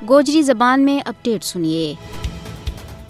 گوجری زبان میں اپڈیٹ سنیے۔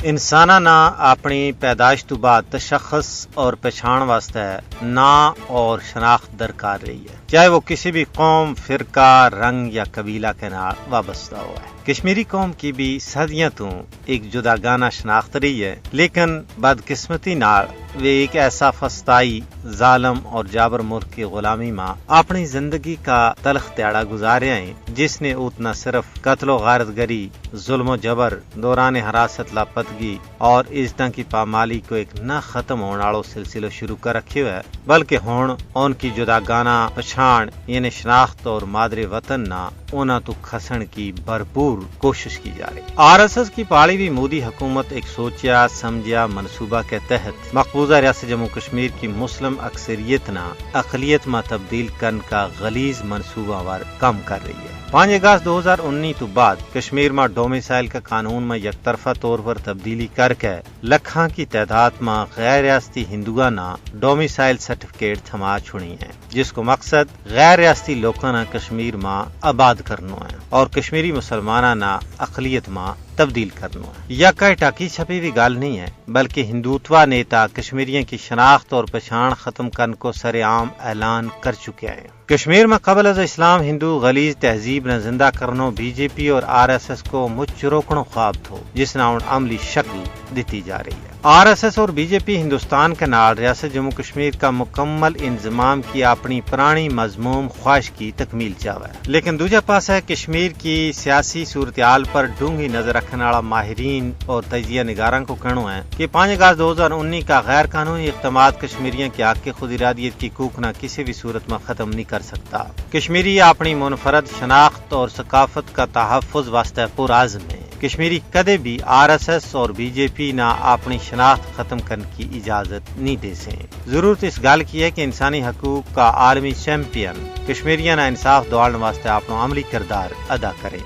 انسانہ نا اپنی پیدائش تو بعد تشخص اور پہچان واسطے نام اور شناخت درکار رہی ہے، چاہے وہ کسی بھی قوم، فرقہ، رنگ یا قبیلہ کے نال وابستہ ہوا ہے۔ کشمیری قوم کی بھی صدیاں تو ایک جداگانہ شناخت رہی ہے، لیکن بدقسمتی نال وہ ایک ایسا فسطائی، ظالم اور جابر ملک کی غلامی ماں اپنی زندگی کا تلخ تیاڑا گزارے ہیں، جس نے اتنا صرف قتل و غارت گری، ظلم و جبر، دوران حراست لاپتگی اور عزتوں کی پامالی کو ایک نہ ختم ہونے والا سلسلہ شروع کر رکھے ہوئے ہے، بلکہ ہون ان کی جداگانہ پچھان یعنی شناخت اور مادر وطن نہ انہاں تو کھسن کی بھرپور کوشش کی جا رہی۔ RSS کی پاڑی بھی مودی حکومت ایک سوچا سمجھا منصوبہ کے تحت مقبوضہ ریاست جموں کشمیر کی مسلم اکثریت نہ اقلیت میں تبدیل کرنے کا غلیظ منصوبہ وار کام کر رہی ہے۔ 5 اگست 2019 تو بعد کشمیر میں ڈومیسائل کا قانون میں یک طرفہ طور پر تبدیلی کر کے لکھاں کی تعداد میں غیر ریاستی ہندوؤں نہ ڈومیسائل سرٹیفکیٹ تھما چھڑی ہیں، جس کو مقصد غیر ریاستی لوگوں نہ کشمیر میں آباد کرنا ہے اور کشمیری مسلمانہ نہ اقلیت میں تبدیل کرنا ہے۔ یا کوئی ٹاکی چھپی ہوئی گال نہیں ہے، بلکہ ہندوتوا نیتا کشمیریوں کی شناخت اور پہچان ختم کرنے کو سر عام اعلان کر چکے ہیں۔ کشمیر میں قبل از اسلام ہندو غلیظ تہذیب نے زندہ کرنو BJP اور RSS کو مچ روکڑوں خواب تھو، جس نے عملی شکل دیتی جا رہی ہے۔ RSS اور BJP ہندوستان کے نال ریاست جموں کشمیر کا مکمل انضمام کی اپنی پرانی مضموم خواہش کی تکمیل چاہتا ہے، لیکن دوجا پاس ہے کشمیر کی سیاسی صورتحال پر ڈونگی نظر رکھنے والا ماہرین اور تجزیہ نگاراں کو کہنا ہے کہ 5 اگست 2019 کا غیر قانونی اقدامات کشمیریوں کے حق کی خود ارادیت کی کوک نہ کسی بھی صورت میں ختم نہیں کر سکتا۔ کشمیری اپنی منفرد شناخت اور ثقافت کا تحفظ واسطے پرعزم ہے۔ کشمیری کدے بھی RSS اور BJP نہ اپنی شناخت ختم کرنے کی اجازت نہیں دے سیں۔ ضرورت اس گال کی ہے کہ انسانی حقوق کا عالمی چیمپئن کشمیریاں نہ انصاف دوڑنے واسطے اپنا عملی کردار ادا کرے۔